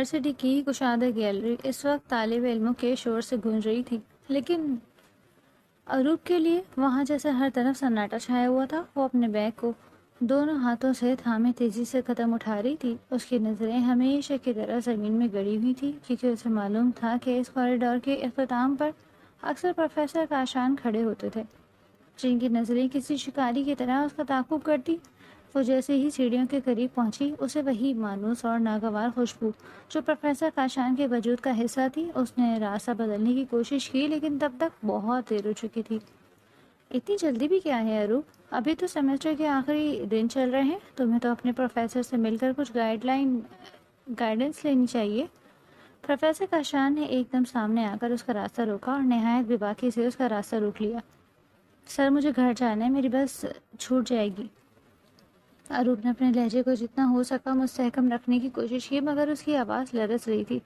University کی کشادہ gallery اس وقت طالب علموں کے شور سے گونج رہی تھی، لیکن اروپ کے لیے وہاں جیسے ہر طرف سناٹا چھایا ہوا تھا۔ وہ اپنے بیگ کو دونوں ہاتھوں سے تھامے تیزی سے قدم اٹھا رہی تھی۔ اس کی نظریں ہمیشہ کی طرح زمین میں گڑی ہوئی تھی، کیونکہ اسے معلوم تھا کہ اس کوریڈور کے اختتام پر اکثر پروفیسر کاشان کھڑے ہوتے تھے، جن کی نظریں کسی شکاری کی طرح اس کا تعاقب کرتی۔ وہ جیسے ہی سیڑھیوں کے قریب پہنچی، اسے وہی مانوس اور ناگوار خوشبو جو پروفیسر کاشان کے وجود کا حصہ تھی۔ اس نے راستہ بدلنے کی کوشش کی، لیکن تب تک بہت دیر ہو چکی تھی۔ اتنی جلدی بھی کیا ہے اروپ؟ ابھی تو سیمسٹر کے آخری دن چل رہے ہیں، تمہیں تو اپنے پروفیسر سے مل کر کچھ گائیڈنس لینی چاہیے۔ پروفیسر کاشان نے ایک دم سامنے آ کر اس کا راستہ روکا اور نہایت بے باکی سے اس کا راستہ روک لیا۔ سر، مجھے گھر جانا ہے، میری بس چھوٹ جائے گی۔ اروپ نے اپنے لہجے کو جتنا ہو سکا مستحکم رکھنے کی کوشش کی، مگر اس کی آواز لرز رہی تھی۔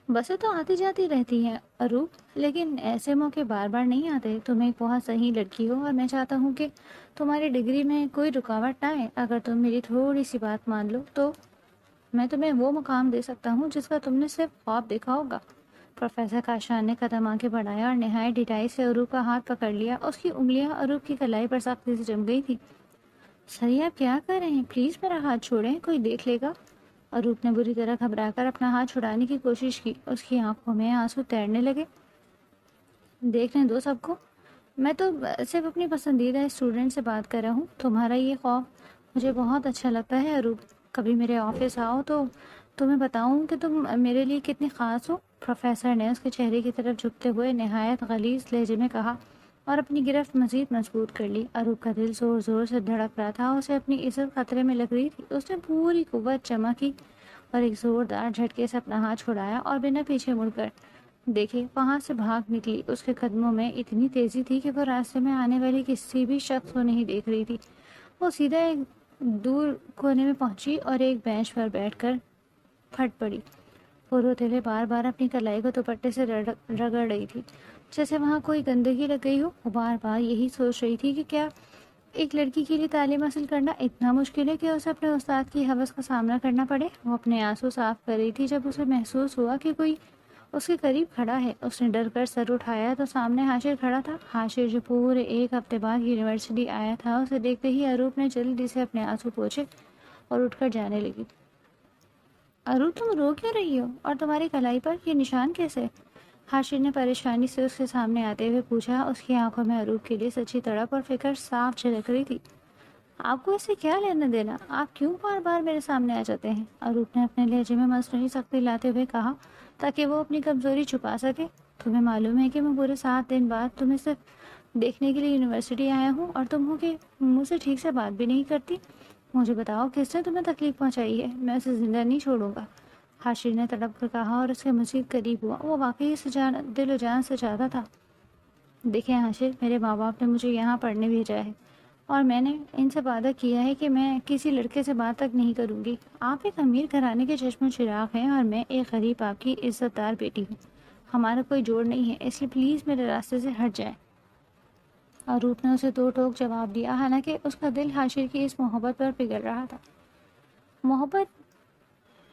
بسیں تو آتی جاتی رہتی ہیں اروپ، لیکن ایسے موقع بار بار نہیں آتے۔ تم ایک بہت صحیح لڑکی ہو اور میں چاہتا ہوں کہ تمہاری ڈگری میں کوئی رکاوٹ نہ آئے۔ اگر تم میری تھوڑی سی بات مان لو تو میں تمہیں وہ مقام دے سکتا ہوں جس کا تم نے صرف خواب دیکھا ہوگا۔ پروفیسر کاشان نے قدم آگے بڑھایا اور نہایت ڈٹائی سے اروپ کا ہاتھ پکڑ لیا۔ اس کی انگلیاں اروپ کی کلائی پر سختی سے جم گئی تھی۔ سر، آپ کیا کر رہے ہیں؟ پلیز میرا ہاتھ چھوڑیں، کوئی دیکھ لے گا۔ اروپ نے بری طرح گھبرا کر اپنا ہاتھ چھڑانے کی کوشش کی۔ اس کی آنکھوں میں آنسو تیرنے لگے۔ دیکھنے دو سب کو، میں تو صرف اپنی پسندیدہ اسٹوڈنٹ سے بات کر رہا ہوں۔ تمہارا یہ خوف مجھے بہت اچھا لگتا ہے اروپ۔ کبھی میرے آفس آؤ تو تمہیں بتاؤں کہ تم میرے لیے کتنی خاص ہو۔ پروفیسر نے اس کے چہرے کی طرف جھکتے ہوئے نہایت غلیظ لہجے میں کہا اور اپنی گرفت مزید مضبوط کر لی۔ اروپ کا دل زور زور سے دھڑک رہا تھا، اسے اپنی عزت خطرے میں لگ رہی تھی۔ اس نے پوری قوت جمع کی اور ایک زوردار جھٹکے سے اپنا ہاتھ چھڑایا اور بنا پیچھے مڑ کر دیکھے وہاں سے بھاگ نکلی۔ اس کے قدموں میں اتنی تیزی تھی کہ وہ راستے میں آنے والی کسی بھی شخص کو نہیں دیکھ رہی تھی۔ وہ سیدھا ایک دور کونے میں پہنچی اور ایک بینچ پر بیٹھ کر پھٹ پڑی۔ وہ روتے ہوئے بار بار اپنی کلائی کو دوپٹے سے رگڑ رہی تھی، جیسے وہاں کوئی گندگی لگ گئی ہو۔ وہ بار بار یہی سوچ رہی تھی کہ کیا ایک لڑکی کے لیے تعلیم حاصل کرنا اتنا مشکل ہے کہ اسے اپنے استاد کی ہوس کا سامنا کرنا پڑے۔ وہ اپنے آنسو صاف کر رہی تھی جب اسے محسوس ہوا کہ کوئی اس کے قریب کھڑا ہے۔ اس نے ڈر کر سر اٹھایا تو سامنے حاشر کھڑا تھا۔ حاشر جو پورے ایک ہفتے بعد یونیورسٹی آیا تھا، اسے دیکھتے ہی اروپ نے جلدی سے اپنے آنسو پوچھے اور اٹھ کر جانے لگی۔ اروپ، تم رو کیوں رہی ہو اور تمہاری کلائی پر یہ نشان کیسے؟ حاشر نے پریشانی سے اس کے سامنے آتے ہوئے پوچھا۔ اس کی آنکھوں میں اروپ کے لیے سچی تڑپ اور فکر صاف جھلک رہی تھی۔ آپ کو اس سے کیا لینا دینا؟ آپ کیوں بار بار میرے سامنے آ جاتے ہیں؟ اروپ نے اپنے لہجے میں مصنوعی سختی لاتے ہوئے کہا تاکہ وہ اپنی کمزوری چھپا سکے۔ تمہیں معلوم ہے کہ میں پورے 7 دن بعد تمہیں صرف دیکھنے کے لیے یونیورسٹی آیا ہوں اور تم ہو کہ مجھ سے ٹھیک سے بات بھی نہیں کرتی۔ مجھے بتاؤ کس نے تمہیں تکلیف پہنچائی ہے؟ میں اسے زندہ نہیں چھوڑوں گا۔ حاشر نے تڑپ کر کہا اور اس کے مزید قریب ہوا۔ وہ واقعی دل و جان سے چاہتا تھا۔ دیکھیں حاشر، میرے ماں باپ نے مجھے یہاں پڑھنے بھیجا ہے اور میں نے ان سے وعدہ کیا ہے کہ میں کسی لڑکے سے بات تک نہیں کروں گی۔ آپ ایک امیر گھرانے کے چشم و چراغ ہیں اور میں ایک غریب آپ کی عزت دار بیٹی ہوں۔ ہمارا کوئی جوڑ نہیں ہے، اس لیے پلیز میرے راستے سے ہٹ جائیں۔ اروپ نے اسے 2 ٹوک جواب دیا، حالانکہ اس کا دل حاشر کی اس محبت پر پگھل رہا تھا۔ محبت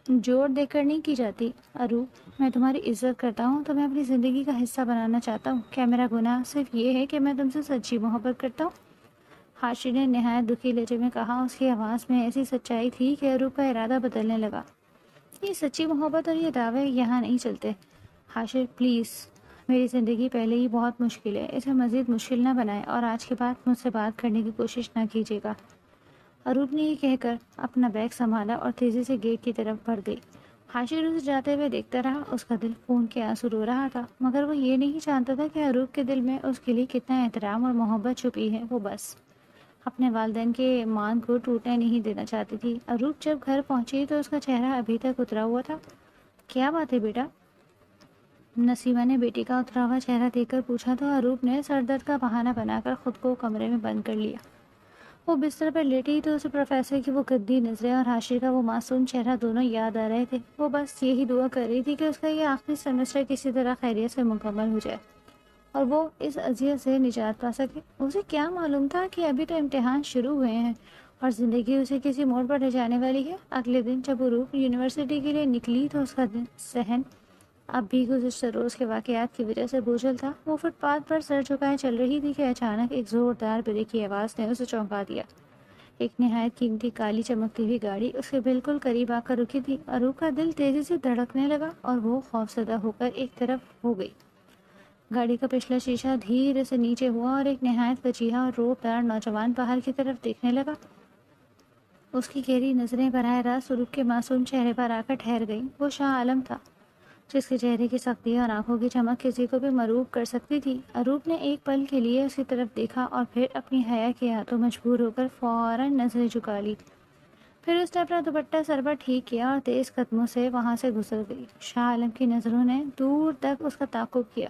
جوڑ دے کر نہیں کی جاتی اروپ، میں تمہاری عزت کرتا ہوں، تمہیں اپنی زندگی کا حصہ بنانا چاہتا ہوں۔ کیا میرا گناہ صرف یہ ہے کہ میں تم سے سچی محبت کرتا ہوں؟ حاشر نے نہایت دکھی لہجے میں کہا۔ اس کی آواز میں ایسی سچائی تھی کہ اروپ کا ارادہ بدلنے لگا۔ یہ سچی محبت اور یہ دعوے یہاں نہیں چلتے۔ حاشر پلیز، میری زندگی پہلے ہی بہت مشکل ہے، اسے مزید مشکل نہ بنائیں اور آج کے بعد مجھ سے بات کرنے کی کوشش نہ کیجیے گا۔ اروپ نے یہ کہہ کر اپنا بیگ سنبھالا اور تیزی سے گیٹ کی طرف بڑھ گئی۔ حاشر اسے جاتے ہوئے دیکھتا رہا۔ اس کا دل خون کے آنسو رو رہا تھا، مگر وہ یہ نہیں جانتا تھا کہ اروپ کے دل میں اس کے لیے کتنا احترام اور محبت چھپی ہے۔ وہ بس اپنے والدین کے مان کو ٹوٹنے نہیں دینا چاہتی تھی۔ اروپ جب گھر پہنچی تو اس کا چہرہ ابھی تک اترا ہوا تھا۔ کیا بات ہے بیٹا؟ نسیمہ نے بیٹی کا اترا ہوا چہرہ دیکھ کر پوچھا تو اروپ نے سر درد کا بہانہ بنا کر خود کو کمرے میں بند کر لیا۔ وہ بستر پر لیٹی تو اسے پروفیسر کی وہ گندی نظریں اور حاشر کا وہ معصوم چہرہ دونوں یاد آ رہے تھے۔ وہ بس یہی دعا کر رہی تھی کہ اس کا یہ آخری سیمسٹر کسی طرح خیریت سے مکمل ہو جائے اور وہ اس اذیت سے نجات پا سکے۔ اسے کیا معلوم تھا کہ ابھی تو امتحان شروع ہوئے ہیں اور زندگی اسے کسی موڑ پر لے جانے والی ہے۔ اگلے دن جب عروق یونیورسٹی کے لیے نکلی تو اس کا ذہن اب بھی گزشتہ روز کے واقعات کی وجہ سے بوجھل تھا۔ وہ فٹ پاتھ پر سر جھکائے چل رہی تھی کہ اچانک ایک زوردار بریک کی آواز نے اسے چونکا دیا۔ ایک نہایت قیمتی کالی چمکتی ہوئی گاڑی اس کے بالکل قریب آ کر رکی تھی۔ عروق کا دل تیزی سے دھڑکنے لگا اور وہ خوفزدہ ہو کر ایک طرف ہو گئی۔ گاڑی کا پچھلا شیشہ دھیرے سے نیچے ہوا اور ایک نہایت وجیہہ اور روبدار نوجوان باہر کی طرف دیکھنے لگا۔ اس کی گہری نظریں براہ راست عروق کے معصوم چہرے پر آ کر ٹھہر گئیں۔ وہ شاہ عالم تھا، جس کے چہرے کی سختی اور آنکھوں کی چمک کسی کو بھی مرعوب کر سکتی تھی۔ عروق نے ایک پل کے لیے اس کی طرف دیکھا اور پھر اپنی حیا کے ہاتھوں مجبور ہو کر فوراً نظریں جھکا لی۔ پھر اس نے اپنا دوپٹہ سر پر ٹھیک کیا اور تیز قدموں سے وہاں سے گزر گئی۔ شاہ عالم کی نظروں نے دور تک اس کا تعاقب کیا،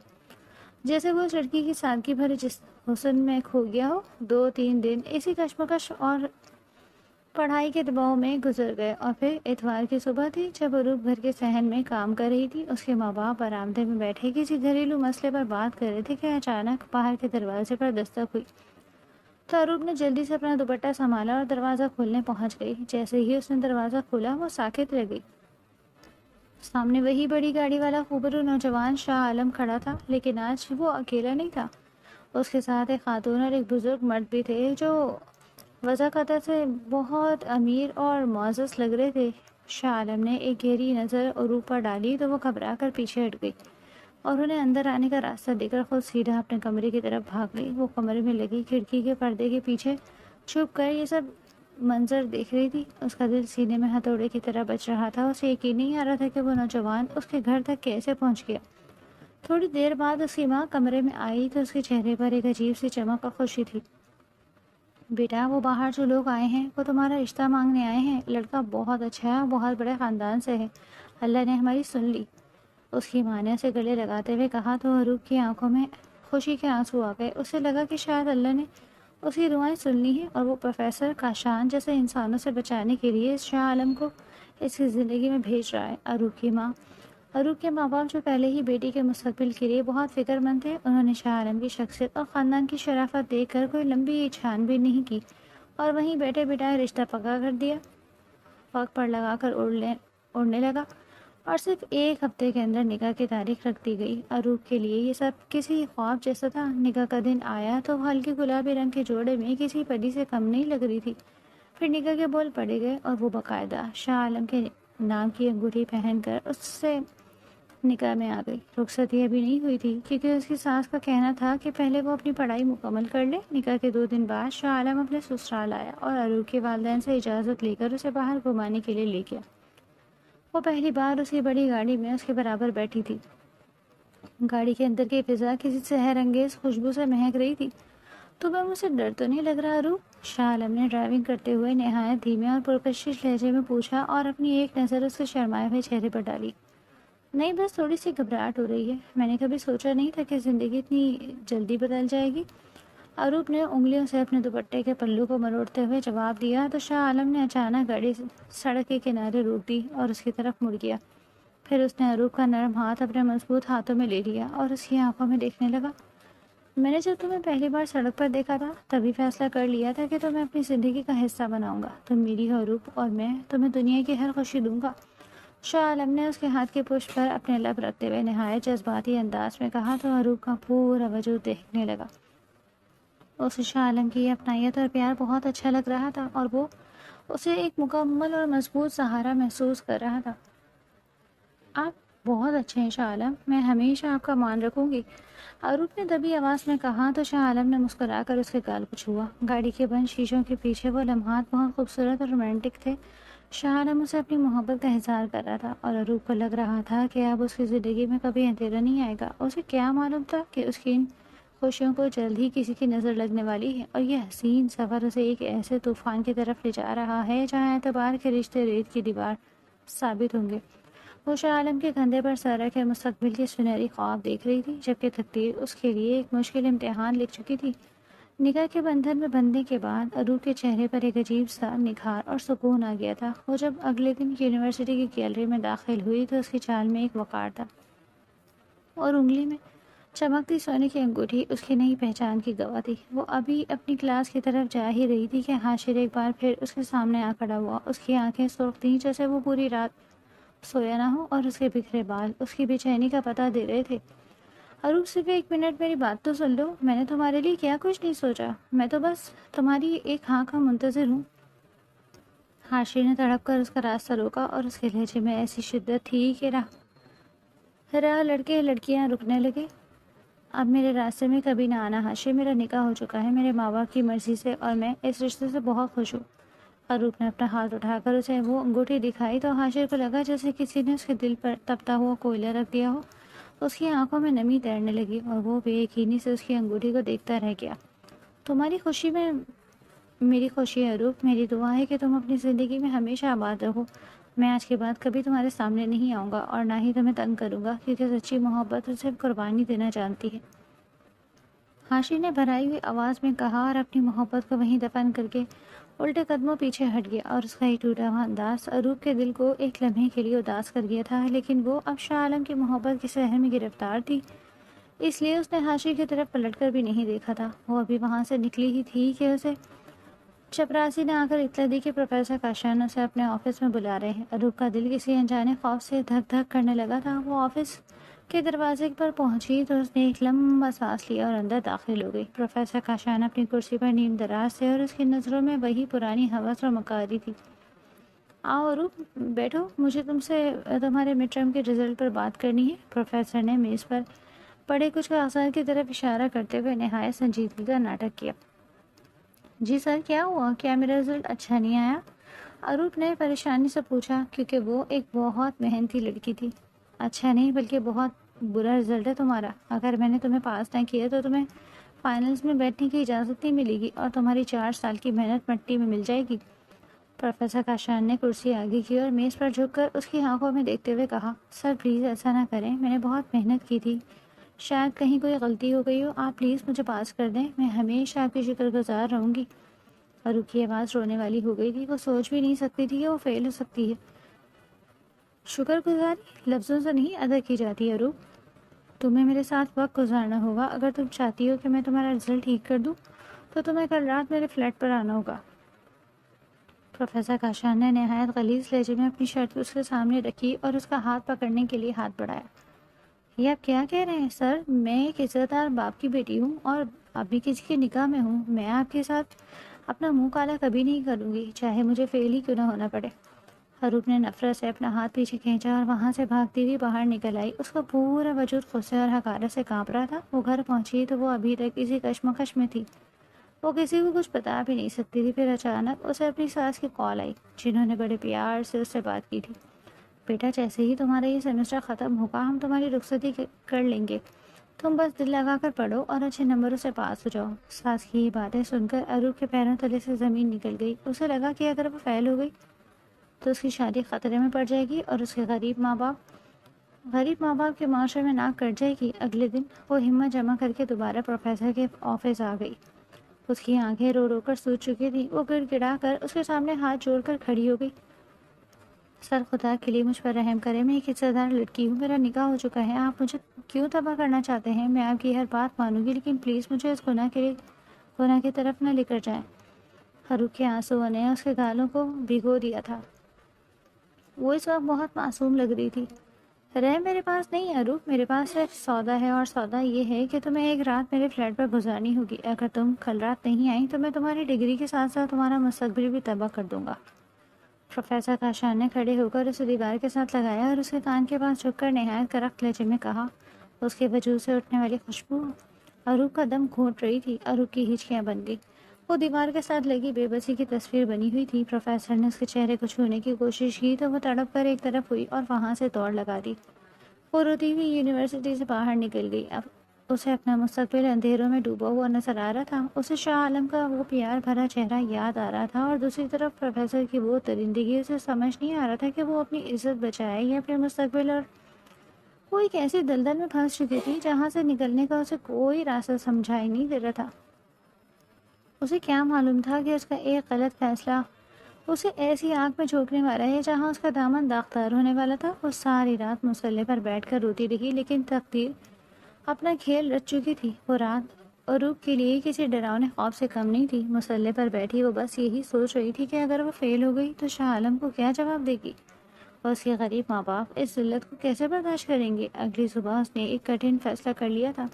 جیسے وہ اس لڑکی کی سادگی بھرے جس حسن میں کھو گیا ہو۔ 2-3 دن اسی کشمکش اور پڑھائی کے دباؤ میں گزر گئے اور پھر اتوار کی صبح تھی جب عروق گھر کے صحن میں کام کر رہی تھی۔ اس کے ماں باپ برآمدے میں بیٹھے کسی گھریلو مسئلے پر بات کر رہے تھے کہ اچانک باہر کے دروازے پر دستک ہوئی تو عروق نے جلدی سے اپنا دوپٹہ سنبھالا اور دروازہ کھولنے پہنچ گئی۔ جیسے ہی اس نے دروازہ کھولا وہ ساکت رہ گئی۔ سامنے وہی بڑی گاڑی والا خوبرو نوجوان شاہ عالم کھڑا تھا، لیکن آج وہ اکیلا نہیں تھا۔ اس کے ساتھ ایک خاتون اور ایک بزرگ مرد بھی تھے جو وضاحت سے بہت امیر اور معزز لگ رہے تھے۔ شاہ عالم نے ایک گہری نظر عروق پر ڈالی تو وہ گھبرا کر پیچھے ہٹ گئی اور انہیں اندر آنے کا راستہ دے کر خود سیدھا اپنے کمرے کی طرف بھاگ گئی۔ وہ کمرے میں لگی کھڑکی کے پردے کے پیچھے چھپ کر یہ سب منظر دیکھ رہی تھی۔ اس کا دل سینے میں ہتھوڑے کی طرح بج رہا تھا۔ اسے یقین نہیں آ رہا تھا کہ وہ نوجوان اس کے گھر تک کیسے پہنچ گیا۔ تھوڑی دیر بعد اس کی ماں کمرے میں آئی تو اس کے چہرے پر ایک عجیب سی چمک اور خوشی تھی۔ بیٹا، وہ باہر جو لوگ آئے ہیں وہ تمہارا رشتہ مانگنے آئے ہیں۔ لڑکا بہت اچھا ہے اور بہت بڑے خاندان سے ہے۔ اللہ نے ہماری سن لی، اس کی ماں نے اسے گلے لگاتے ہوئے کہا تو عروق کی آنکھوں میں خوشی کے آنسو آ گئے۔ اسے لگا کہ شاید اللہ نے اس کی دعائیں سن لی ہیں اور وہ پروفیسر کاشان جیسے انسانوں سے بچانے کے لیے اس شاہ عالم کو اس کی زندگی میں بھیج رہا ہے۔ عروق کے ماں باپ جو پہلے ہی بیٹی کے مستقبل کے لیے بہت فکر مند تھے، انہوں نے شاہ عالم کی شخصیت اور خاندان کی شرافت دیکھ کر کوئی لمبی چھان بھی نہیں کی اور وہیں بیٹھے بٹھائے رشتہ پکا کر دیا۔ وقت پر لگا کر اڑنے لگا اور صرف 1 ہفتے کے اندر نکاح کی تاریخ رکھ دی گئی۔ عروق کے لیے یہ سب کسی خواب جیسا تھا۔ نکاح کا دن آیا تو وہ ہلکے گلابی رنگ کے جوڑے میں کسی پری سے کم نہیں لگ رہی تھی۔ پھر نکاح کے بول پڑے گئے اور وہ باقاعدہ شاہ عالم کے نام کی انگوٹھی پہن کر اس سے نکاح میں آ گئی۔ رخصتی ابھی نہیں ہوئی تھی کیونکہ اس کی ساس کا کہنا تھا کہ پہلے وہ اپنی پڑھائی مکمل کر لے۔ نکاح کے 2 دن بعد شاہ عالم اپنے سسرال آیا اور عروق کے والدین سے اجازت لے کر اسے باہر گھمانے کے لیے لے گیا۔ وہ پہلی بار اس کی بڑی گاڑی میں اس کے برابر بیٹھی تھی۔ گاڑی کے اندر کی فضا کسی سحر انگیز خوشبو سے مہک رہی تھی۔ تمہیں مجھ سے ڈر تو نہیں لگ رہا عروق؟ شاہ عالم نے ڈرائیونگ کرتے ہوئے نہایت دھیمے اور پرکشش لہجے میں پوچھا اور اپنی ایک نظر اس کے شرمائے ہوئے چہرے پر ڈالی۔ نہیں، بس تھوڑی سی گھبراہٹ ہو رہی ہے۔ میں نے کبھی سوچا نہیں تھا کہ زندگی اتنی جلدی بدل جائے گی۔ عروق نے انگلیوں سے اپنے دوپٹے کے پلو کو مروڑتے ہوئے جواب دیا تو شاہ عالم نے اچانک گاڑی سڑک کے کنارے روک دی اور اس کی طرف مڑ گیا۔ پھر اس نے عروق کا نرم ہاتھ اپنے مضبوط ہاتھوں میں لے لیا اور اس کی آنکھوں میں دیکھنے لگا۔ میں نے جب تمہیں پہلی بار سڑک پر دیکھا تھا تبھی فیصلہ کر لیا تھا کہ تمہیں اپنی زندگی کا حصہ بناؤں گا۔ تم میری ہو عروق اور میں تمہیں دنیا کی ہر خوشی دوں گا۔ شاہ عالم نے اس کے ہاتھ کی پشت پر اپنے لب رکھتے ہوئے نہایت جذباتی انداز میں کہا تو عروق کا پورا وجود دیکھنے لگا۔ اسے شاہ عالم کی یہ اپنائیت اور پیار بہت اچھا لگ رہا تھا اور وہ اسے ایک مکمل اور مضبوط سہارا محسوس کر رہا تھا۔ آپ بہت اچھے ہیں شاہ عالم، میں ہمیشہ آپ کا مان رکھوں گی، عروق نے دبی آواز میں کہا تو شاہ عالم نے مسکرا کر اس کے گال کو چھوا۔ گاڑی کے بند شیشوں کے پیچھے وہ لمحات بہت خوبصورت اور رومانٹک تھے۔ شاہ عالم اسے اپنی محبت کا اظہار کر رہا تھا اور عروق کو لگ رہا تھا کہ اب اس کی زندگی میں کبھی اندھیرا نہیں آئے گا۔ اسے کیا معلوم تھا کہ اس کی ان خوشیوں کو جلد ہی کسی کی نظر لگنے والی ہے اور یہ حسین سفر اسے ایک ایسے طوفان کی طرف لے جا رہا ہے جہاں اعتبار کے رشتے ریت کی دیوار ثابت ہوں گے۔ وہ شاہ عالم کے کندھے پر سر رکھے مستقبل کے سنہری خواب دیکھ رہی تھی، جبکہ تقدیر اس کے لیے ایک مشکل امتحان لکھ چکی تھی۔ نکاح کے بندھن میں بندھنے کے بعد عروق کے چہرے پر ایک عجیب سا نکھار اور سکون آ گیا تھا۔ وہ جب اگلے دن یونیورسٹی کی گیلری میں داخل ہوئی تو اس کی چال میں ایک وقار تھا اور انگلی میں چمکتی سونے کی انگوٹھی اس کی نئی پہچان کی گواہ تھی۔ وہ ابھی اپنی کلاس کی طرف جا ہی رہی تھی کہ حاشر ایک بار پھر اس کے سامنے آ کھڑا ہوا۔ اس کی آنکھیں سرخ تھیں جیسے وہ پوری رات سویا نہ ہو، اور اس کے بکھرے بال اس کی بے چینی کا پتہ دے رہے تھے۔ اروپ صرف ایک منٹ میری بات تو سن لو، میں نے تمہارے لیے کیا کچھ نہیں سوچا، میں تو بس تمہاری ایک ہاں کا منتظر ہوں۔ حاشر نے تڑپ کر اس کا راستہ روکا اور اس کے لہجے میں ایسی شدت تھی کہ راہ لڑکے لڑکیاں رکنے لگے۔ اب میرے راستے میں کبھی نہ آنا حاشر، میرا نکاح ہو چکا ہے میرے ماں باپ کی مرضی سے، اور میں اس رشتے سے بہت خوش ہوں۔ اروپ نے اپنا ہاتھ اٹھا کر اسے وہ انگوٹھی دکھائی تو حاشر کو لگا جیسے کسی نے اس کے دل پر تپتا ہوا کوئلہ رکھ دیا ہو۔ اس کی آنکھوں میں نمی تیرنے لگی اور وہ بے یقینی سے اس کی انگوٹھی کو دیکھتا رہ گیا۔ تمہاری خوشی میں میری خوشی ہے اروپ، میری دعا ہے کہ تم اپنی زندگی میں ہمیشہ آباد رہو۔ میں آج کے بعد کبھی تمہارے سامنے نہیں آؤں گا اور نہ ہی تمہیں تنگ کروں گا، کیونکہ سچی محبت صرف قربانی دینا جانتی ہے۔ حاشر نے بھرائی ہوئی آواز میں کہا اور اپنی محبت کو وہیں دفن کر کے الٹے قدموں پیچھے ہٹ گیا، اور اس کا یہ ٹوٹا ہوا انداز اروپ کے دل کو ایک لمحے کے لیے اداس کر گیا تھا، لیکن وہ اب شاہ عالم کی محبت کے سحر میں گرفتار تھی، اس لیے اس نے حاشر کی طرف پلٹ کر بھی نہیں دیکھا تھا۔ وہ ابھی وہاں سے نکلی ہی تھی کہ اسے چپراسی نے آ کر اطلاع دی کہ پروفیسر کاشان اسے اپنے آفس میں بلا رہے ہیں۔ اروپ کا دل کسی انجانے خوف سے دھک دھک کرنے لگا تھا۔ وہ آفس کے دروازے پر پہنچی تو اس نے ایک لمبا سانس لیا اور اندر داخل ہو گئی۔ پروفیسر کاشان اپنی کرسی پر نیم دراز تھے اور اس کی نظروں میں وہی پرانی ہوس اور مکاری تھی۔ آؤ اروپ بیٹھو، مجھے تم سے تمہارے مڈ ٹرم کے رزلٹ پر بات کرنی ہے۔ پروفیسر نے میز پر پڑے کچھ کاغذات کی طرف اشارہ کرتے ہوئے نہایت سنجیدگی کا ناٹک کیا۔ جی سر، کیا ہوا؟ کیا میرا رزلٹ اچھا نہیں آیا؟ اروپ نے پریشانی سے پوچھا، کیونکہ وہ ایک بہت محنتی لڑکی تھی۔ اچھا نہیں بلکہ بہت برا رزلٹ ہے تمہارا۔ اگر میں نے تمہیں پاس نہ کیا تو تمہیں فائنلز میں بیٹھنے کی اجازت نہیں ملے گی اور تمہاری 4 سال کی محنت مٹی میں مل جائے گی۔ پروفیسر کاشان نے کرسی آگے کی اور میز پر جھک کر اس کی آنکھوں میں دیکھتے ہوئے کہا، سر پلیز ایسا نہ کریں، میں نے بہت محنت کی تھی، شاید کہیں کوئی غلطی ہو گئی ہو، آپ پلیز مجھے پاس کر دیں، میں ہمیشہ آپ کی شکر گزار رہوں گی۔ اروپ کی آواز رونے والی ہو گئی تھی، وہ سوچ بھی نہیں سکتی تھی کہ وہ فیل ہو سکتی ہے۔ شکر گزاری لفظوں سے نہیں ادا کی جاتی اروپ، تمہیں میرے ساتھ وقت گزارنا ہوگا۔ اگر تم چاہتی ہو کہ میں تمہارا رزلٹ ٹھیک کر دوں تو تمہیں کل رات میرے فلیٹ پر آنا ہوگا۔ پروفیسر کاشان نے نہایت غلیظ لہجے میں اپنی شرط اس کے سامنے رکھی اور اس کا ہاتھ پکڑنے کے لیے ہاتھ بڑھایا۔ یہ آپ کیا کہہ رہے ہیں سر؟ میں ایک عزت دار باپ کی بیٹی ہوں اور ابھی کسی کے نکاح میں ہوں، میں آپ کے ساتھ اپنا منہ کالا کبھی نہیں کروں گی، چاہے مجھے فیل ہی کیوں نہ ہونا پڑے۔ اروپ نے نفرت سے اپنا ہاتھ پیچھے کھینچا اور وہاں سے بھاگتی ہوئی باہر نکل آئی۔ اس کا پورا وجود غصے اور حقارت سے کانپ رہا تھا۔ وہ گھر پہنچی تو وہ ابھی تک اسی کشمکش میں تھی، وہ کسی کو کچھ بتا بھی نہیں سکتی تھی۔ پھر اچانک اسے اپنی ساس کی کال آئی، جنہوں نے بڑے پیار سے اس سے بات کی تھی۔ بیٹا، جیسے ہی تمہارا یہ سیمسٹر ختم ہوگا ہم تمہاری رخصتی کر لیں گے، تم بس دل لگا کر پڑھو اور اچھے نمبروں سے پاس ہو جاؤ۔ ساس کی یہ باتیں سن کر اروپ کے پیروں تلے سے زمین نکل گئی۔ اسے لگا کہ اگر وہ فیل ہو گئی تو اس کی شادی خطرے میں پڑ جائے گی اور اس کے غریب ماں باپ کے معاشرے میں ناک کٹ جائے گی۔ اگلے دن وہ ہمت جمع کر کے دوبارہ پروفیسر کے آفس آ گئی۔ اس کی آنکھیں رو رو کر سوج چکی تھیں۔ وہ گڑ گڑا کر اس کے سامنے ہاتھ جوڑ کر کھڑی ہو گئی۔ سر، خدا کے لیے مجھ پر رحم کریں، میں ایک عزت دار لڑکی ہوں، میرا نکاح ہو چکا ہے، آپ مجھے کیوں تباہ کرنا چاہتے ہیں؟ میں آپ کی ہر بات مانوں گی، لیکن پلیز مجھے اس گناہ کی طرف نہ لے کر جائیں۔ اروپ کے آنسوؤں نے اس کے گالوں کو بھگو دیا تھا۔ وہ اس وقت بہت معصوم لگ رہی تھی۔ رحم میرے پاس نہیں ہے اروپ، میرے پاس صرف سودا ہے، اور سودا یہ ہے کہ تمہیں ایک رات میرے فلیٹ پر گزارنی ہوگی۔ اگر تم کل رات نہیں آئی تو میں تمہاری ڈگری کے ساتھ ساتھ تمہارا مستقبل بھی تباہ کر دوں گا۔ پروفیسر کاشان نے کھڑے ہو کر اسے دیوار کے ساتھ لگایا اور اس کے کان کے پاس جھک کر نہایت کرخت لہجے میں کہا۔ اس کے وجود سے اٹھنے والی خوشبو اروپ کا دم گھونٹ رہی تھی۔ اروپ کی ہچکیاں بن گئی۔ وہ دیوار کے ساتھ لگی بے بسی کی تصویر بنی ہوئی تھی۔ پروفیسر نے اس کے چہرے کو چھونے کی کوشش کی تو وہ تڑپ کر ایک طرف ہوئی اور وہاں سے دوڑ لگا دی۔ وہ روتی ہوئی یونیورسٹی سے باہر نکل گئی۔ اب اسے اپنا مستقبل اندھیروں میں ڈوبا ہوا نظر آ رہا تھا۔ اسے شاہ عالم کا وہ پیار بھرا چہرہ یاد آ رہا تھا، اور دوسری طرف پروفیسر کی وہ درندگی۔ اسے سمجھ نہیں آ رہا تھا کہ وہ اپنی عزت بچائے یا اپنے مستقبل، اور وہ ایک ایسی دلدل میں پھنس چکی تھی جہاں سے نکلنے کا اسے کوئی راستہ سمجھائی نہیں دے رہا تھا۔ اسے کیا معلوم تھا کہ اس کا ایک غلط فیصلہ اسے ایسی آگ میں جھونکنے والا ہے جہاں اس کا دامن داغدار ہونے والا تھا۔ وہ ساری رات مصلے پر بیٹھ کر روتی رہی، لیکن تقدیر اپنا کھیل رچ چکی تھی۔ وہ رات عروق کے لیے کسی ڈراؤنے خواب سے کم نہیں تھی۔ مسلح پر بیٹھی وہ بس یہی سوچ رہی تھی کہ اگر وہ فیل ہو گئی تو شاہ عالم کو کیا جواب دے گی اور اس کے غریب ماں باپ اس ذلت کو کیسے برداشت کریں گے۔ اگلی صبح اس نے ایک کٹھن فیصلہ کر لیا تھا۔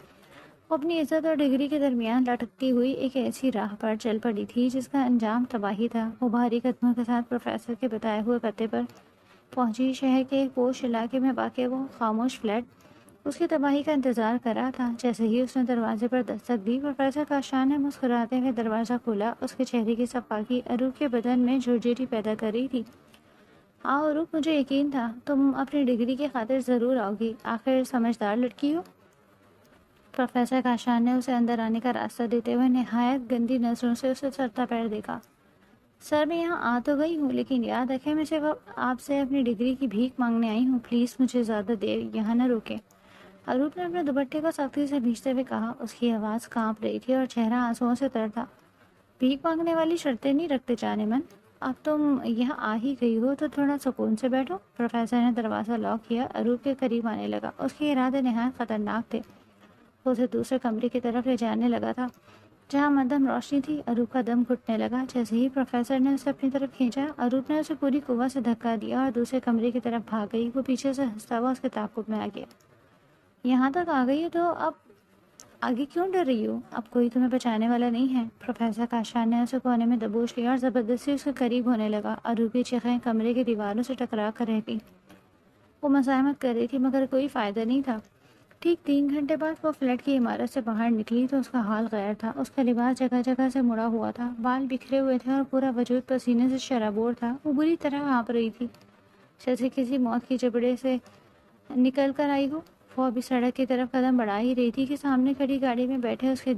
وہ اپنی عزت اور ڈگری کے درمیان لٹکتی ہوئی ایک ایسی راہ پر چل پڑی تھی جس کا انجام تباہی تھا۔ وہ بھاری قدموں کے ساتھ پروفیسر کے بتائے ہوئے پتے پر پہنچی۔ شہر کے ایک پوش علاقے میں واقع وہ خاموش فلیٹ اس کی تباہی کا انتظار کر رہا تھا۔ جیسے ہی اس نے دروازے پر دستک دی، پروفیسر کاشان نے مسکراتے ہوئے دروازہ کھولا۔ اس کے چہرے کی صفائی عروق کے بدن میں جھرجھری پیدا کر رہی تھی۔ آؤ عروق، مجھے یقین تھا تم اپنی ڈگری کی خاطر ضرور آؤ گی، آخر سمجھدار لڑکی ہو۔ پروفیسر کاشان نے اسے اندر آنے کا راستہ دیتے ہوئے نہایت گندی نظروں سے اسے سرتا پیر دیکھا۔ سر، میں یہاں آ تو گئی ہوں، لیکن یاد رکھیں میں صرف آپ سے اپنی ڈگری کی بھیک مانگنے آئی ہوں۔ پلیز مجھے زیادہ دیر یہاں نہ روکیں۔ عروق نے اپنے دوپٹے کو سختی سے بھینچتے ہوئے کہا۔ اس کی آواز کانپ رہی تھی اور چہرہ آنسوؤں سے تر تھا۔ بھیک مانگنے والی شرطیں نہیں رکھتے جانے من، اب تم یہاں آ ہی گئی ہو تو تھوڑا سکون سے بیٹھو۔ پروفیسر نے دروازہ لاک کیا۔ عروق کے قریب آنے لگا۔ اس کے ارادے نہایت خطرناک تھے۔ وہ اسے دوسرے کمرے کی طرف لے جانے لگا تھا جہاں مدھم روشنی تھی۔ عروق کا دم گھٹنے لگا۔ جیسے ہی پروفیسر نے اسے اپنی طرف کھینچا، عروق نے اسے پوری قوت سے دھکا دیا اور دوسرے کمرے کی طرف بھاگ گئی۔ وہ پیچھے سے ہنستا ہوا اس کے تعاقب میں آ گیا۔ یہاں تک آ گئی ہو تو اب آگے کیوں ڈر رہی ہو؟ اب کوئی تمہیں بچانے والا نہیں ہے۔ پروفیسر کاشان نے اسے کونے میں دبوچ لیا اور زبردستی اس کے قریب ہونے لگا۔ عروق کی چیخیں کمرے کی دیواروں سے ٹکرا کر رہ گئی۔ وہ مزاحمت کر رہی تھی مگر کوئی فائدہ نہیں تھا۔ ٹھیک 3 گھنٹے بعد وہ فلیٹ کی عمارت سے باہر نکلی تو اس کا حال غیر تھا۔ اس کا لباس جگہ جگہ سے مڑا ہوا تھا، بال بکھرے ہوئے تھے اور پورا وجود پسینے سے شرابور تھا۔ وہ بری طرح ہانپ رہی تھی جیسے کسی موت کی جبڑے سے نکل کر آئی ہو۔ وہ ابھی سڑک کی طرف قدم بڑھا ہی رہی تھی کہ سامنے کھڑی گاڑی میں بیٹھے اس کے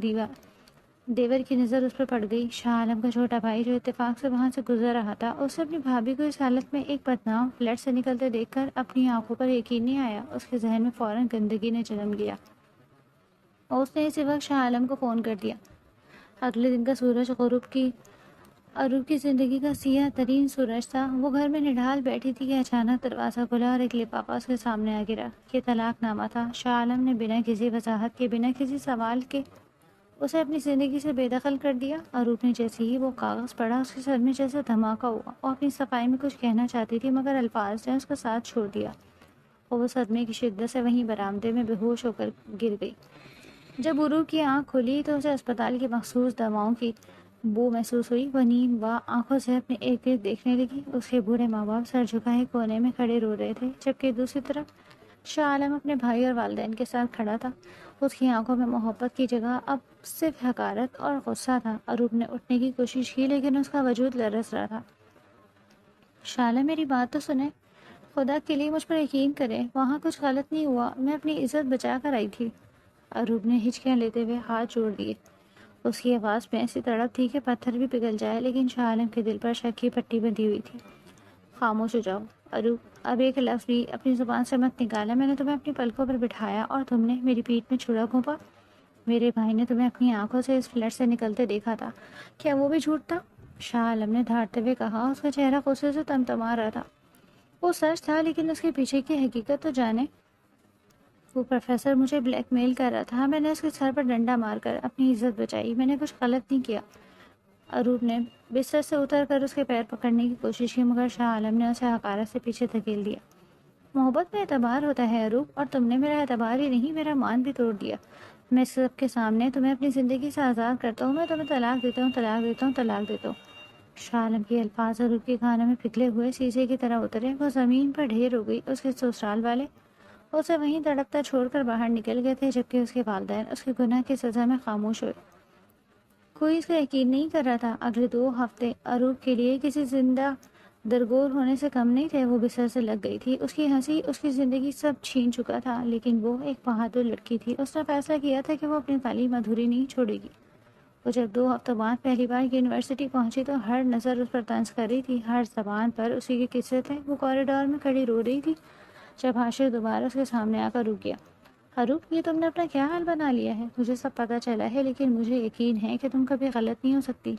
دیور کی نظر اس پر پڑ گئی۔ شاہ عالم کا چھوٹا بھائی جو اتفاق سے وہاں سے گزر رہا تھا، اسے اپنی بھابھی کو اس حالت میں ایک بدنام فلیٹ سے نکلتے دیکھ کر اپنی آنکھوں پر یقین نہیں آیا۔ اس کے ذہن میں فوراً گندگی نے جنم لیا اور اس نے اسی وقت شاہ عالم کو فون کر دیا۔ اگلے دن کا سورج عروق کی زندگی کا سیاہ ترین سورج تھا۔ وہ گھر میں نڈھال بیٹھی تھی کہ اچانک دروازہ کھلا اور ایک لفافہ اس کے سامنے آ گرا۔ یہ طلاق نامہ تھا۔ شاہ عالم نے بنا کسی وضاحت کے، بنا کسی سوال کے اسے اپنی زندگی سے بے دخل کر دیا۔ عروق نے جیسے ہی وہ کاغذ پڑھا، اس کے سر میں جیسے دھماکہ ہوا۔ وہ اپنی صفائی میں کچھ کہنا چاہتی تھی مگر الفاظ نے اس کا ساتھ چھوڑ دیا اور وہ صدمے کی شدت سے وہیں برآمدے میں بے ہوش ہو کر گر گئی۔ جب عروق کی آنکھ کھلی تو اسے اسپتال کی مخصوص دواؤں کی بو محسوس ہوئی۔ وہ نیم وا آنکھوں سے اپنے ارد گرد دیکھنے لگی۔ اس کے بوڑھے ماں باپ سر جھکائے کونے میں کھڑے رو رہے تھے، جبکہ دوسری طرف شاہ عالم اپنے بھائی اور والدین کے ساتھ کھڑا تھا۔ اس کی آنکھوں میں محبت کی جگہ اب صرف حقارت اور غصہ تھا۔ عروق نے اٹھنے کی کوشش کی لیکن اس کا وجود لرز رہا تھا۔ شاہ عالم، میری بات تو سنیں، خدا کے لیے مجھ پر یقین کریں، وہاں کچھ غلط نہیں ہوا، میں اپنی عزت بچا کر آئی تھی۔ عروق نے ہچکیاں لیتے ہوئے ہاتھ جوڑ دیے۔ اس کی آواز میں ایسی تڑپ تھی کہ پتھر بھی پگھل جائے، لیکن شاہ عالم کے دل پر شک کی پٹی بندھی ہوئی تھی۔ خاموش ہو جاؤ عروق، اب ایک لفظ بھی اپنی زبان سے مت نکالا۔ میں نے تمہیں اپنی پلکوں پر بٹھایا اور تم نے میری پیٹھ میں چھڑا گھونپا۔ میرے بھائی نے تمہیں اپنی آنکھوں سے اس فلیٹ سے نکلتے دیکھا تھا، کیا وہ بھی جھوٹ تھا؟ شاہ عالم نے دھاڑتے ہوئے کہا۔ اس کا چہرہ غصے سے تمتما رہا تھا۔ وہ سچ تھا، لیکن اس کے پیچھے کی حقیقت تو جانے۔ وہ پروفیسر مجھے بلیک میل کر رہا تھا، میں نے اس کے سر پر ڈنڈا مار کر اپنی عزت بچائی، میں نے کچھ غلط نہیں کیا۔ عروق نے بستر سے اتر کر اس کے پیر پکڑنے کی کوشش کی مگر شاہ عالم نے اسے حقارت سے پیچھے دھکیل دیا۔ محبت میں اعتبار ہوتا ہے عروق، اور تم نے میرا اعتبار ہی نہیں میرا مان بھی توڑ دیا۔ میں سب کے سامنے تمہیں اپنی زندگی سے آزاد کرتا ہوں، میں تمہیں طلاق دیتا ہوں، طلاق دیتا ہوں، طلاق دیتا ہوں۔ شاہ عالم کے الفاظ عروق کے کانوں میں پگھلے ہوئے شیشے کی طرح اترے۔ وہ زمین پر ڈھیر ہو گئی۔ اس کے سسرال والے اسے وہیں تڑپتا چھوڑ کر باہر نکل گئے تھے، جبکہ اس کے والدین اس کے گناہ کی سزا میں خاموش ہوئے۔ کوئی اس کا یقین نہیں کر رہا تھا۔ اگلے 2 ہفتے عروق کے لیے کسی زندہ درگور ہونے سے کم نہیں تھے۔ وہ بستر سے لگ گئی تھی۔ اس کی ہنسی، اس کی زندگی سب چھین چکا تھا، لیکن وہ ایک بہادر لڑکی تھی۔ اس نے فیصلہ کیا تھا کہ وہ اپنی تعلیم ادھوری نہیں چھوڑے گی۔ وہ جب 2 ہفتوں بعد پہلی بار یونیورسٹی پہنچی تو ہر نظر اس پر طنز کر رہی تھی، ہر زبان پر اسی کے قصے تھے۔ وہ کوریڈور میں کھڑی رو رہی تھی جب حاشر دوبارہ اس کے سامنے آ کر رک گیا۔ عروق، یہ تم نے اپنا کیا حال بنا لیا ہے؟ مجھے سب پتہ چلا ہے، لیکن مجھے یقین ہے کہ تم کبھی غلط نہیں ہو سکتی۔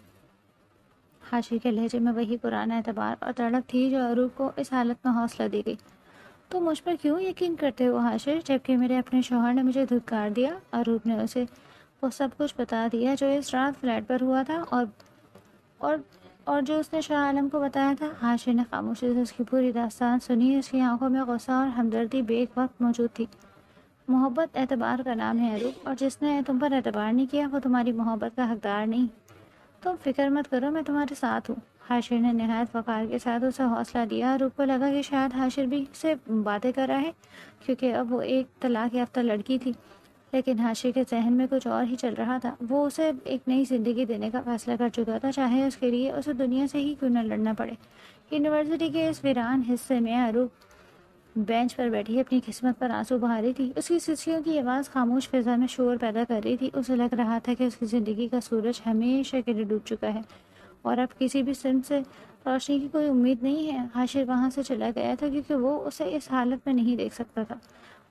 حاشر کے لہجے میں وہی پرانا اعتبار اور تڑپ تھی جو عروق کو اس حالت میں حوصلہ دے گئی۔ تو مجھ پر کیوں یقین کرتے ہو حاشر، جبکہ میرے اپنے شوہر نے مجھے دھتکار دیا؟ اروپ نے اسے وہ سب کچھ بتا دیا جو اس رات فلیٹ پر ہوا تھا اور اور جو اس نے شاہ عالم کو بتایا تھا۔ حاشر نے خاموشی سے اس کی پوری داستان سنی۔ اس کی آنکھوں میں غصہ اور ہمدردی بیک وقت موجود تھی۔ محبت اعتبار کا نام ہے اروپ، اور جس نے تم پر اعتبار نہیں کیا وہ تمہاری محبت کا حقدار نہیں۔ تم فکر مت کرو، میں تمہارے ساتھ ہوں۔ حاشر نے نہایت وقار کے ساتھ اسے حوصلہ دیا۔ اروپ کو لگا کہ شاید حاشر بھی سے باتیں کر رہا ہے، کیونکہ اب وہ ایک طلاق یافتہ لڑکی تھی، لیکن حاشر کے ذہن میں کچھ اور ہی چل رہا تھا۔ وہ اسے ایک نئی زندگی دینے کا فیصلہ کر چکا تھا، چاہے اس کے لیے اسے دنیا سے ہی کیوں نہ لڑنا پڑے۔ یونیورسٹی کے اس ویران حصے میں اروپ بینچ پر بیٹھی اپنی قسمت پر آنسو بہا رہی تھی۔ اس کی سسکیوں کی آواز خاموش فضا میں شور پیدا کر رہی تھی۔ اسے لگ رہا تھا کہ اس کی زندگی کا سورج ہمیشہ کے لیے ڈوب چکا ہے اور اب کسی بھی سمت سے روشنی کی کوئی امید نہیں ہے۔ حاشر وہاں سے چلا گیا تھا کیونکہ وہ اسے اس حالت میں نہیں دیکھ سکتا تھا،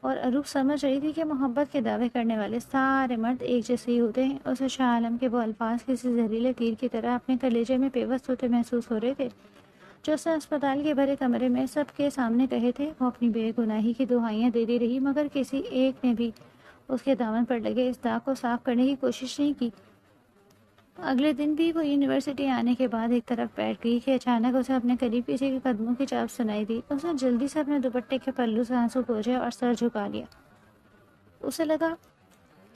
اور اروپ سمجھ رہی تھی کہ محبت کے دعوے کرنے والے سارے مرد ایک جیسے ہی ہوتے ہیں۔ اسے شاہ عالم کے وہ الفاظ کسی زہریلے تیر کی طرح اپنے کلیجے میں پیوست ہوتے محسوس ہو رہے تھے جو اس نے اسپتال کے بھرے کمرے میں سب کے سامنے کہے تھے۔ وہ اپنی بے گناہی کی دہائیاں دیتی رہی، مگر کسی ایک نے بھی اس کے دامن پر لگے اس داغ کو صاف کرنے کی کوشش نہیں کی۔ اگلے دن بھی وہ یونیورسٹی آنے کے بعد ایک طرف بیٹھ گئی کہ اچانک اسے اپنے قریب کسی کے قدموں کی چاپ سنائی دی۔ اس نے جلدی سے اپنے دوپٹے کے پلو سے آنسو پوچھے اور سر جھکا لیا۔ اسے لگا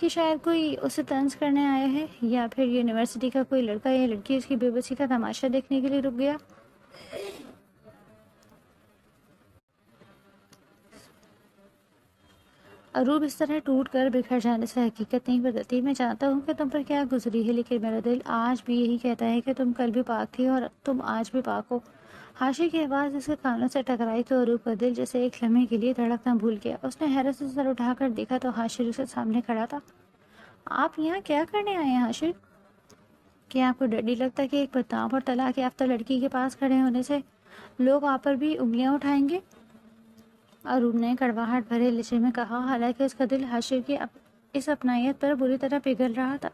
کہ شاید کوئی اسے طنز کرنے آیا ہے، یا پھر یونیورسٹی کا کوئی لڑکا یا لڑکی اس کی بے بسی کا تماشا دیکھنے کے لیے رک گیا۔ اروپ اس طرح ٹوٹ کر بکھر جانے سے حقیقت نہیں بدلتی۔ میں جانتا ہوں کہ تم پر کیا گزری ہے، لیکن میرا دل آج بھی یہی کہتا ہے کہ تم کل بھی پاک تھی اور تم آج بھی پاک ہو۔ حاشر کی آواز اس کے کانوں سے ٹکرائی تو اروپ کا دل جیسے ایک لمحے کے لیے دھڑکنا بھول گیا۔ اس نے حیرت سے سر اٹھا کر دیکھا تو حاشر اس کے سامنے کھڑا تھا۔ آپ یہاں کیا کرنے آئے ہیں حاشر؟ کیا آپ کو ڈر نہیں لگتا کہ ایک بدنام اور طلاق یافتہ لڑکی کے پاس کھڑے ہونے سے لوگ آپ پر بھی انگلیاں اٹھائیں گے؟ اروپ نے کڑواہٹ بھرے لہجے میں کہا، حالانکہ اس کا دل حاشر کی اس اپنائیت پر بری طرح پگھل رہا تھا۔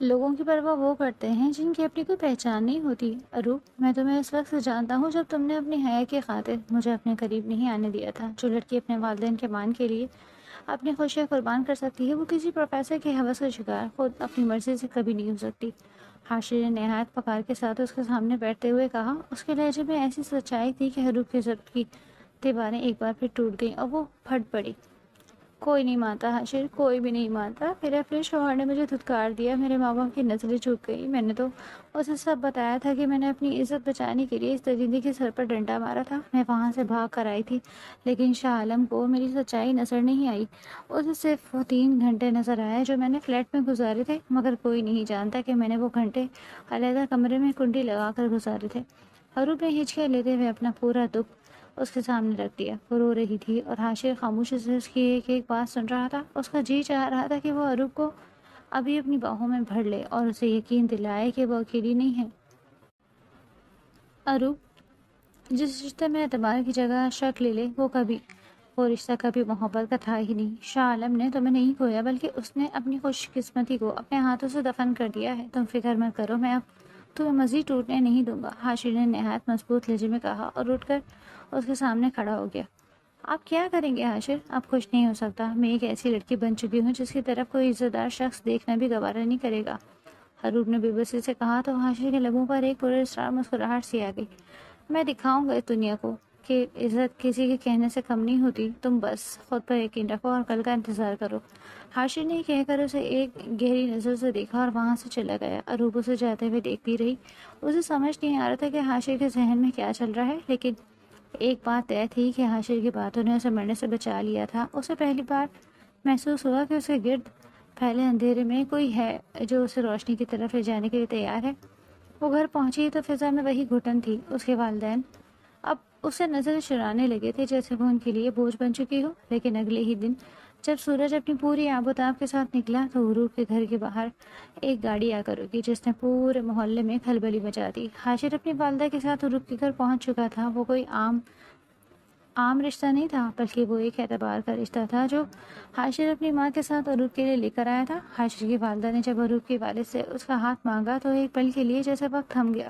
لوگوں کی پرواہ وہ کرتے ہیں جن کی اپنی کوئی پہچان نہیں ہوتی۔ اروپ، میں تمہیں اس وقت سے جانتا ہوں جب تم نے اپنی حیا کی خاطر مجھے اپنے قریب نہیں آنے دیا تھا۔ جو لڑکی اپنے والدین کے مان کے لیے اپنی خوشیاں قربان کر سکتی ہے، وہ کسی پروفیسر کے ہوس کا شکار خود اپنی مرضی سے کبھی نہیں ہو سکتی۔ حاشر نے نہایت وقار کے ساتھ اس کے سامنے بیٹھتے ہوئے کہا۔ اس کے لہجے میں ایسی سچائی تھی کہ اروپ کے ضبط کی دیواریں ایک بار پھر ٹوٹ گئیں اور وہ پھٹ پڑی۔ کوئی نہیں مانتا حاشر، کوئی بھی نہیں مانتا۔ میرے اپنے شوہر نے مجھے دھتکار دیا، میرے ماں باپ کی نظریں جھک گئی۔ میں نے تو اسے سب بتایا تھا کہ میں نے اپنی عزت بچانے کے لیے اس درندے کے سر پر ڈنڈا مارا تھا۔ میں وہاں سے بھاگ کر آئی تھی، لیکن شاہ عالم کو میری سچائی نظر نہیں آئی۔ اسے صرف وہ 3 گھنٹے نظر آئے جو میں نے فلیٹ میں گزارے تھے، مگر کوئی نہیں جانتا کہ میں نے وہ گھنٹے علیحدہ کمرے میں کنڈی لگا کر گزارے تھے۔ اروپ نے ہچکیاں لیتے ہوئے اپنا پورا دکھ اس کے سامنے رکھ دیا۔ وہ رو رہی تھی اور حاشر خاموشی سے اس کی ایک ایک بات سن رہا تھا۔ اس کا جی چاہ رہا تھا کہ وہ اروپ کو ابھی اپنی باہوں میں بھر لے اور اسے یقین دلائے کہ وہ اکیلی نہیں ہے۔ اروپ، جس رشتے میں اعتبار کی جگہ شک لے لے وہ رشتہ کبھی محبت کا تھا ہی نہیں۔ شاہ عالم نے تمہیں نہیں کھویا، بلکہ اس نے اپنی خوش قسمتی کو اپنے ہاتھوں سے دفن کر دیا ہے۔ تم فکر مت کرو، میں اب تمہیں مزید ٹوٹنے نہیں دوں گا، حاشر نے نہایت مضبوط لہجے میں کہا اور اٹھ کر اس کے سامنے کھڑا ہو گیا۔ آپ کیا کریں گے حاشر؟ آپ خوش نہیں ہو سکتا۔ میں ایک ایسی لڑکی بن چکی ہوں جس کی طرف کوئی عزت دار شخص دیکھنا بھی گوارا نہیں کرے گا، اروپ نے بے بسی سے کہا تو حاشر کے لبوں پر ایک پراسرار مسکراہٹ سی آ گئی۔ میں دکھاؤں گا اس دنیا کو کہ عزت کسی کے کہنے سے کم نہیں ہوتی۔ تم بس خود پر یقین رکھو اور کل کا انتظار کرو۔ حاشر نے کہہ کر اسے ایک گہری نظر سے دیکھا اور وہاں سے چلا گیا۔ اروپ اسے جاتے ہوئے دیکھتی رہی۔ اسے سمجھ نہیں آ رہا تھا کہ حاشر کے ذہن میں کیا چل رہا ہے، لیکن ایک بات طے تھی کہ حاشر کی باتوں نے اسے مرنے سے بچا لیا تھا۔ اسے پہلی بار محسوس ہوا کہ اس کے گرد پھیلے اندھیرے میں کوئی ہے جو اسے روشنی کی طرف لے جانے کے لیے تیار ہے۔ وہ گھر پہنچی تو فضا میں وہی گھٹن تھی۔ اس کے والدین اب اسے نظر چرانے لگے تھے جیسے وہ ان کے لیے بوجھ بن چکی ہو، لیکن اگلے ہی دن جب سورج اپنی پوری آب و تاب کے ساتھ نکلا تو اروپ کے گھر کے باہر ایک گاڑی آ کر رکی جس نے پورے محلے میں کھلبلی مچا دی۔ حاشر اپنی والدہ کے ساتھ اروپ کے گھر پہنچ چکا تھا۔ وہ کوئی عام رشتہ نہیں تھا، بلکہ وہ ایک اعتبار کا رشتہ تھا جو حاشر اپنی ماں کے ساتھ اروپ کے لیے لے کر آیا تھا۔ حاشر کی والدہ نے جب اروپ کے والد سے اس کا ہاتھ مانگا تو ایک پل کے لیے جیسے وقت تھم گیا۔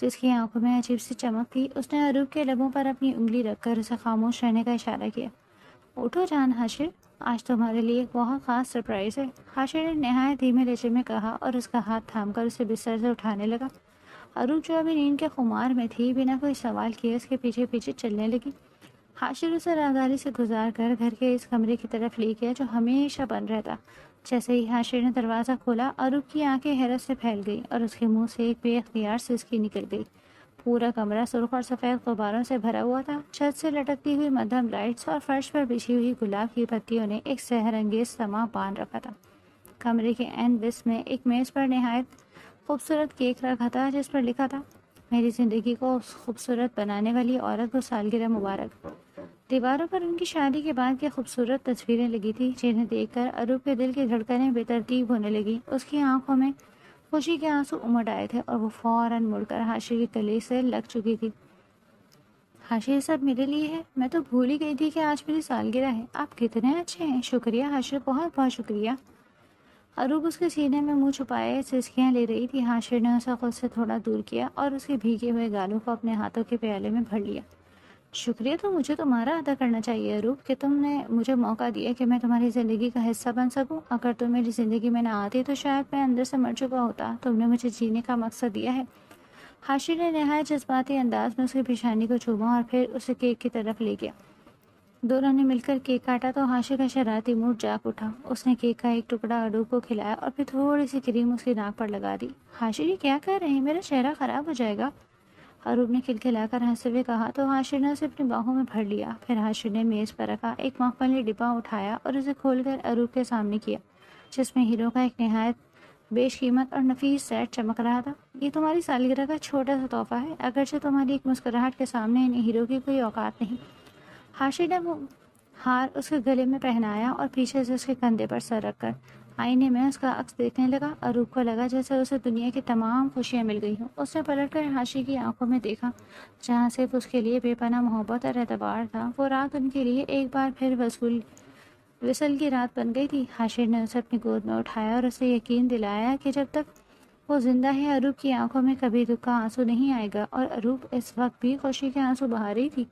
جس کی آنکھوں میں عجیب سی چمک تھی۔ اس نے اروپ کے لبوں پر اپنی انگلی رکھ کر اسے خاموش رہنے کا اشارہ کیا۔ اٹھو جان حاشر، آج تمہارے لیے ایک بہت خاص سرپرائز ہے، حاشر نے نہایت دھیمے لہجے میں کہا اور اس کا ہاتھ تھام کر اسے بستر سے اٹھانے لگا۔ اروپ جو ابھی نیند کے خمار میں تھی بنا کوئی سوال کیے اس کے پیچھے پیچھے چلنے لگی۔ حاشر اسے رازداری سے گزار کر گھر کے اس کمرے کی طرف لے گیا جو ہمیشہ بند رہتا۔ جیسے ہی حاشر نے دروازہ کھولا اروپ کی آنکھیں حیرت سے پھیل گئی اور اس کے منہ سے ایک بے اختیار سسکی نکل گئی۔ پورا کمرہ سرخ اور سفید غباروں سے بھرا ہوا تھا۔ چھت سے لٹکتی ہوئی مدھم لائٹس اور فرش پر بچھی ہوئی گلاب کی پتیوں نے ایک سحر انگیز سما باندھ رکھا تھا۔ کمرے کے عین وسط میں ایک میز پر نہایت خوبصورت کیک رکھا تھا جس پر لکھا تھا، میری زندگی کو خوبصورت بنانے والی عورت کو سالگرہ مبارک۔ دیواروں پر ان کی شادی کے بعد کی خوبصورت تصویریں لگی تھی جنہیں دیکھ کر اروپ کے دل کی دھڑکنیں بے ترتیب ہونے لگی۔ اس کی آنکھوں میں خوشی کے آنسو امڑ آئے تھے اور وہ فوراً مڑ کر حاشر کی کلی سے لگ چکی تھی۔ حاشر، یہ سب میرے لیے ہے؟ میں تو بھول ہی گئی تھی کہ آج میری سالگرہ ہے۔ آپ کتنے اچھے ہیں، شکریہ حاشر، بہت بہت شکریہ۔ اروپ اس کے سینے میں منہ چھپائے سسکیاں لے رہی تھی۔ حاشر نے اسے خود سے تھوڑا دور کیا اور اس کے بھیگے ہوئے گالوں کو اپنے ہاتھوں کے پیالے میں بھر لیا۔ شکریہ تو مجھے تمہارا ادا کرنا چاہیے اروپ، کہ تم نے مجھے موقع دیا کہ میں تمہاری زندگی کا حصہ بن سکوں۔ اگر تم میری زندگی میں نہ آتی تو شاید میں اندر سے مر چکا ہوتا۔ تم نے مجھے جینے کا مقصد دیا ہے۔ حاشر نے نہایت جذباتی انداز میں اس کی پیشانی کو چوما اور پھر اسے کیک کی طرف لے گیا۔ دونوں نے مل کر کیک کاٹا تو حاشر کا شرارتی موڈ جاگ اٹھا۔ اس نے کیک کا ایک ٹکڑا اروپ کو کھلایا اور پھر تھوڑی سی کریم اس کی ناک پر لگا دی۔ حاشر، یہ کیا کر رہے ہیں، میرا چہرہ خراب ہو جائے گا، اروپ نے کھلکھلا کر ہنستے ہوئے کہا تو حاشر نے اسے اپنی باہوں میں بھر لیا۔ پھر حاشر نے میز پر رکھا ایک مخملی ڈبہ اٹھایا اور اسے کھول کر اروپ کے سامنے کیا، جس میں ہیروں کا ایک نہایت بیش قیمت اور نفیس سیٹ چمک رہا تھا۔ یہ تمہاری سالگرہ کا چھوٹا سا تحفہ ہے، اگرچہ تمہاری ایک مسکراہٹ کے سامنے ان ہیروں کی کوئی اوقات نہیں۔ حاشر نے وہ ہار اس کے گلے میں پہنایا اور پیچھے سے اس کے کندھے پر سر رکھ کر آئینے میں اس کا عکس دیکھنے لگا۔ اروپ کو لگا جیسے اسے دنیا کی تمام خوشیاں مل گئی ہوں۔ اس نے پلٹ کر حاشر کی آنکھوں میں دیکھا جہاں صرف اس کے لیے بے پناہ محبت اور اعتبار تھا۔ وہ رات ان کے لیے ایک بار پھر وصل کی رات بن گئی تھی۔ حاشر نے اسے اپنی گود میں اٹھایا اور اسے یقین دلایا کہ جب تک وہ زندہ ہے اروپ کی آنکھوں میں کبھی دکھ کا آنسو نہیں آئے گا، اور اروپ اس وقت بھی خوشی کے آنسو بہا رہی تھی۔